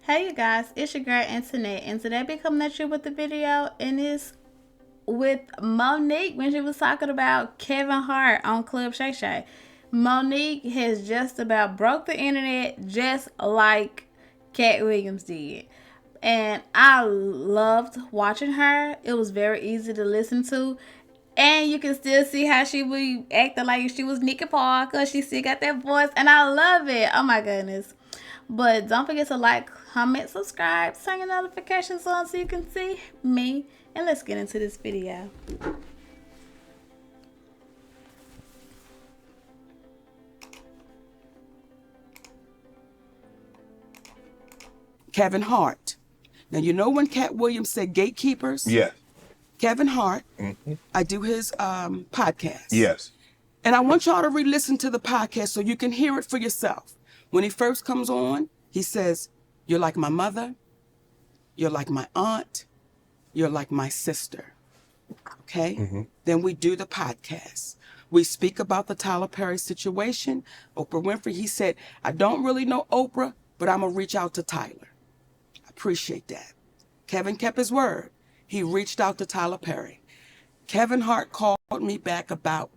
Hey you guys, it's your girl Internet, and today be coming at you with the video, and it's with Monique when she was talking about Kevin Hart on Club Shay Shay. Monique has just about broke the internet just like Cat Williams did. And I loved watching her. It was very easy to listen to. And you can still see how she be acting like she was Nikki Parker. She still got that voice. And I love it. Oh my goodness. But don't forget to like, comment, subscribe, turn your notifications on so you can see me. And let's get into this video. Kevin Hart. Now, you know when Cat Williams said gatekeepers? Yeah. Kevin Hart, I do his podcast. Yes. And I want y'all to re-listen to the podcast so you can hear it for yourself. When he first comes on, he says, "You're like my mother. You're like my aunt. You're like my sister." Okay? Then we do the podcast. We speak about the Tyler Perry situation. Oprah Winfrey, he said, "I don't really know Oprah, but I'm going to reach out to Tyler." I appreciate that. Kevin kept his word. He reached out to Tyler Perry. Kevin Hart called me back about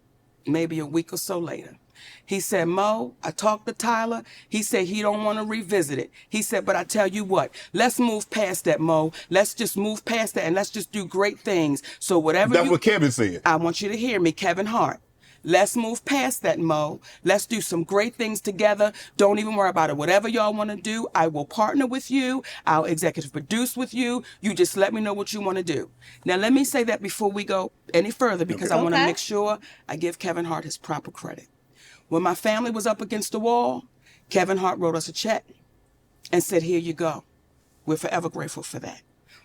maybe a week or so later. He said, "Mo, I talked to Tyler. He said he don't want to revisit it." He said, "But I tell you what, let's move past that, Mo. Let's just move past that and let's just do great things. So whatever That's what Kevin said. I want you to hear me, Kevin Hart. Let's move past that, Mo. Let's do some great things together. Don't even worry about it. Whatever y'all want to do, I will partner with you. I'll executive produce with you. You just let me know what you want to do." Now, let me say that before we go any further because I want to make sure I give Kevin Hart his proper credit. When my family was up against the wall, Kevin Hart wrote us a check and said, "Here you go." We're forever grateful for that.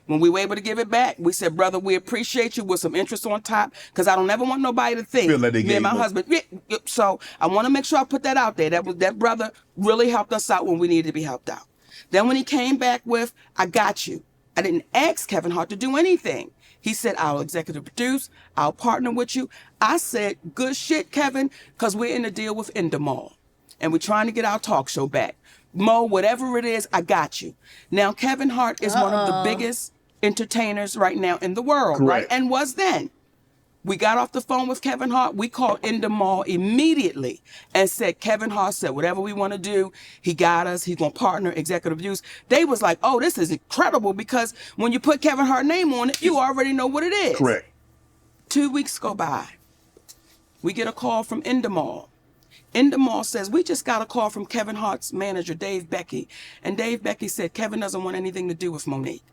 When we were able to give it back, we said, "Brother, we appreciate you with some interest on top," because I don't ever want nobody to think Feel like they me and my gave husband. So I want to make sure I put that out there. That brother really helped us out when we needed to be helped out. Then when he came back with, "I got you," I didn't ask Kevin Hart to do anything. He said, "I'll executive produce. I'll partner with you." I said, "Good shit, Kevin," because we're in a deal with Endemol, and we're trying to get our talk show back. Mo, whatever it is, I got you. Now, Kevin Hart is one of the biggest entertainers right now in the world, right? Correct. And was then. We got off the phone with Kevin Hart. We called Endemol immediately and said, "Kevin Hart said whatever we want to do, he got us. He's going to partner, executive use." They was like, "Oh, this is incredible," because when you put Kevin Hart name on it, you already know what it is. Correct. 2 weeks go by. We get a call from Endemol. Endemol says, "We just got a call from Kevin Hart's manager, Dave Becky." And Dave Becky said, "Kevin doesn't want anything to do with Monique.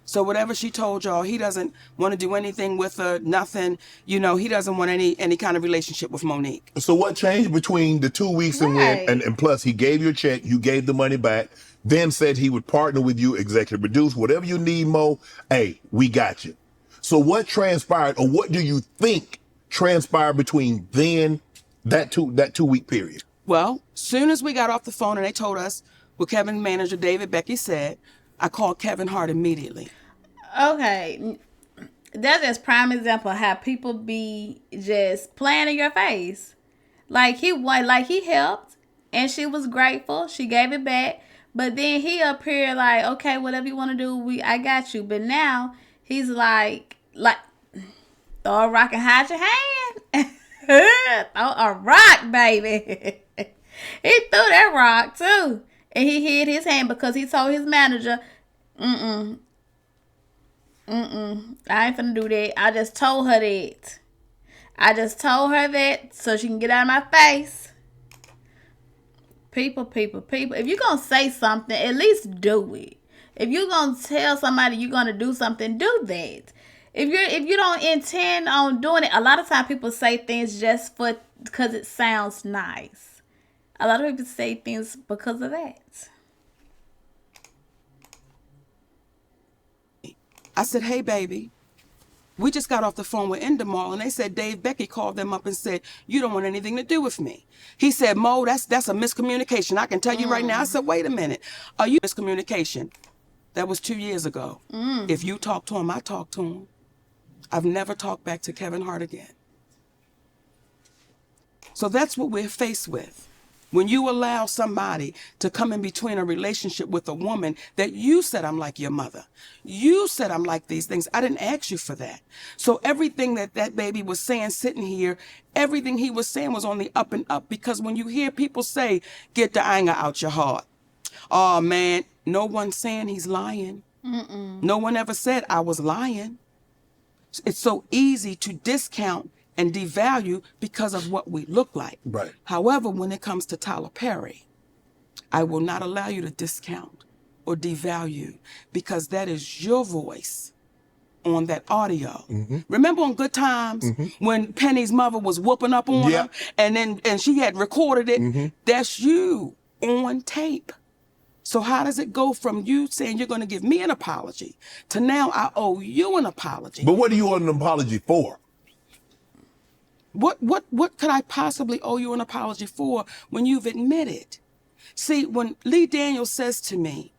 So whatever she told y'all, he doesn't want to do anything with her, nothing. You know, he doesn't want any kind of relationship with Monique." So what changed between the 2 weeks and Right. and plus he gave you a check, you gave the money back, then said he would partner with you, executive produce, whatever you need, Mo, hey, we got you. So what transpired, or what do you think transpired between then that 2 week period? Well, soon as we got off the phone and they told us what Kevin's manager, David Becky, said, I called Kevin Hart immediately. Okay. That's just prime example of how people be just playing in your face. Like he helped and she was grateful. She gave it back. But then he up here like, "Okay, whatever you want to do, I got you." But now he's like throw a rock and hide your hand. Throw a rock, baby. He threw that rock too. And he hid his hand because he told his manager, I ain't finna do that. I just told her that. I just told her that so she can get out of my face." People. If you're gonna say something, at least do it. If you're gonna tell somebody you're gonna do something, do that. If you don't intend on doing it, a lot of times people say things just because it sounds nice. A lot of people say things because of that. I said, "Hey, baby, we just got off the phone with Endemol," and they said Dave Becky called them up and said, "You don't want anything to do with me." He said, "Mo, that's a miscommunication. I can tell you right now." I said, "Wait a minute. Are you miscommunication?" That was 2 years ago. If you talk to him, I talk to him. I've never talked back to Kevin Hart again. So that's what we're faced with. When you allow somebody to come in between a relationship with a woman that you said, I'm like your mother. You said I'm like these things. I didn't ask you for that. So everything that baby was saying sitting here, everything he was saying was on the up and up, because when you hear people say, get the anger out your heart. Oh, man, no one's saying he's lying. No one ever said I was lying. It's so easy to discount and devalue because of what we look like. Right. However, when it comes to Tyler Perry, I will not allow you to discount or devalue, because that is your voice on that audio. Remember on Good Times when Penny's mother was whooping up on her, and she had recorded it? That's you on tape. So how does it go from you saying you're going to give me an apology to now I owe you an apology? But what do you want an apology for? What could I possibly owe you an apology for when you've admitted? See, when Lee Daniels says to me,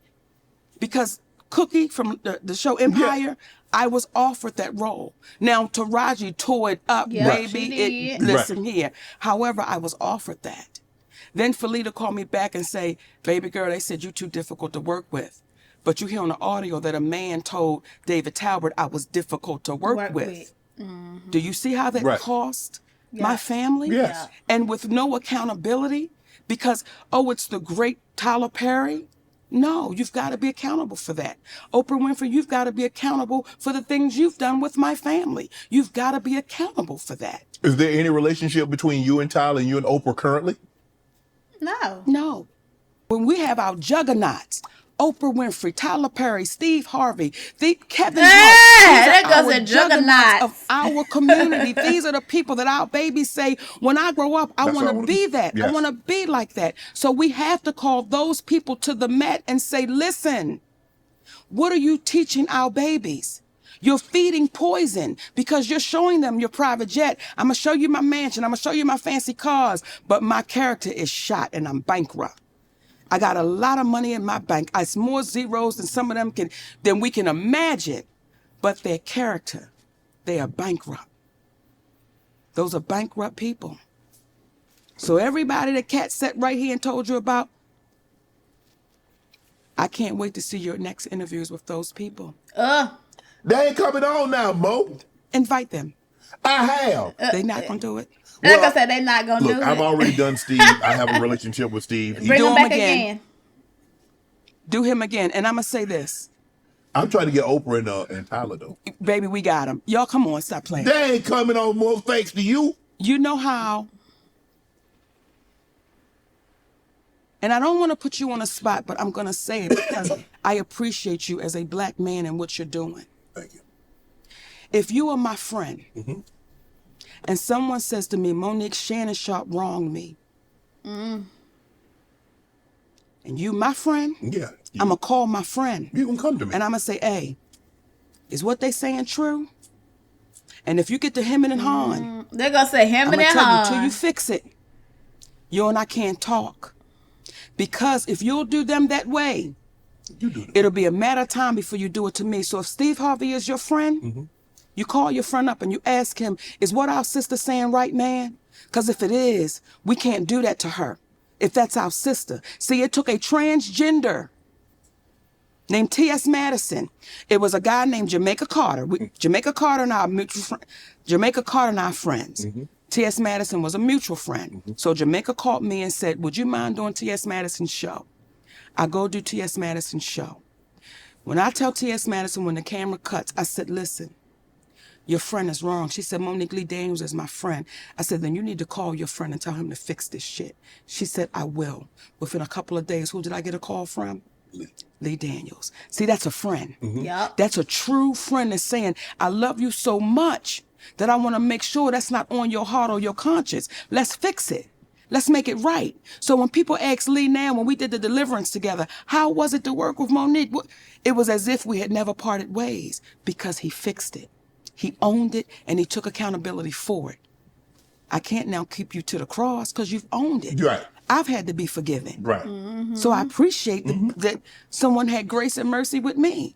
because Cookie from the show Empire, I was offered that role. Now Taraji tore it up, baby. Listen here. However, I was offered that. Then Felita called me back and say, baby girl, they said you're too difficult to work with. But you hear on the audio that a man told David Talbert I was difficult to work with. Do you see how that cost my family? Yes. And with no accountability, because, oh, it's the great Tyler Perry? No, you've got to be accountable for that. Oprah Winfrey, you've got to be accountable for the things you've done with my family. You've got to be accountable for that. Is there any relationship between you and Tyler and you and Oprah currently? No. No. When we have our juggernauts, Oprah Winfrey, Tyler Perry, Steve Harvey, Kevin Hart, that goes in juggernauts of our community. These are the people that our babies say, when I grow up, I want to be that. Yes. I want to be like that. So we have to call those people to the mat and say, listen, what are you teaching our babies? You're feeding poison because you're showing them your private jet. I'm going to show you my mansion. I'm going to show you my fancy cars. But my character is shot and I'm bankrupt. I got a lot of money in my bank. It's more zeros than some of them than we can imagine. But their character, they are bankrupt. Those are bankrupt people. So everybody that Kat sat right here and told you about, I can't wait to see your next interviews with those people. They ain't coming on now, Mo. Invite them. I have. They're not going to do it. Like I said, they're not going to do it. I've already done Steve. I have a relationship with Steve. Bring him back again. Do him again. And I'm going to say this. I'm trying to get Oprah and Tyler, though. Baby, we got him. Y'all, come on, stop playing. They ain't coming on, Mo, thanks to you. You know how. And I don't want to put you on a spot, but I'm going to say it because I appreciate you as a black man and what you're doing. Thank you. If you are my friend, and someone says to me, Monique, Shannon Sharp wronged me, and you my friend, I'm going to call my friend. You can come to me. And I'm going to say, hey, is what they saying true? And if you get to hemming and hawing, they're going to say hemming and hawing. I'm going to tell you till you fix it. You and I can't talk. Because if you'll do them that way, it'll be a matter of time before you do it to me. So if Steve Harvey is your friend, you call your friend up and you ask him, is what our sister saying right, man? Because if it is, we can't do that to her. If that's our sister. See, it took a transgender named T.S. Madison. It was a guy named Jamaica Carter. Jamaica Carter and our mutual friend. Jamaica Carter and our friends. T.S. Madison was a mutual friend. So Jamaica called me and said, would you mind doing T.S. Madison's show? I go do T.S. Madison's show. When I tell T.S. Madison when the camera cuts, I said, listen, your friend is wrong. She said, Monique Lee Daniels is my friend. I said, then you need to call your friend and tell him to fix this shit. She said, I will. Within a couple of days, who did I get a call from? Lee Daniels. See, that's a friend. Yep. That's a true friend that's saying, I love you so much that I want to make sure that's not on your heart or your conscience. Let's fix it. Let's make it right. So when people ask Lee now, when we did the deliverance together, how was it to work with Monique? It was as if we had never parted ways because he fixed it. He owned it and he took accountability for it. I can't now keep you to the cross because you've owned it. Right. I've had to be forgiven. Right. So I appreciate that someone had grace and mercy with me.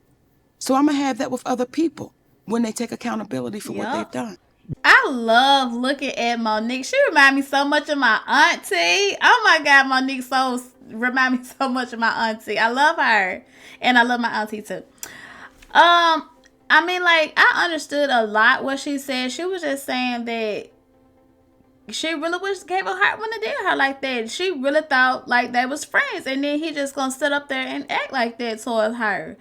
So I'm going to have that with other people when they take accountability for what they've done. I love looking at Monique. She remind me so much of my auntie. Oh my God, Monique so remind me so much of my auntie. I love her, and I love my auntie too. I mean, like, I understood a lot what she said. She was just saying that she really wished Kevin Hart wouldn't have did her like that. She really thought like they was friends, and then he just gonna sit up there and act like that towards her.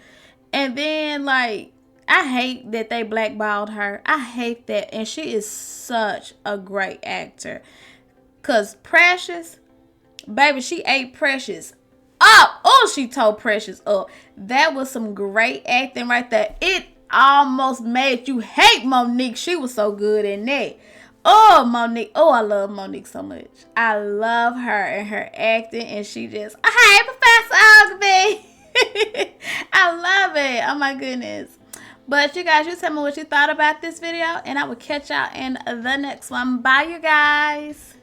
And then like I hate that they blackballed her. I hate that, and she is such a great actor. Cause Precious, baby, she ate Precious up. Oh, she tore Precious up. That was some great acting right there. It almost made you hate Monique. She was so good in that. Oh, Monique. Oh, I love Monique so much. I love her and her acting, and she just, hey, Professor Ogilvy. I love it. Oh, my goodness. But you guys, you tell me what you thought about this video, and I will catch y'all in the next one. Bye, you guys.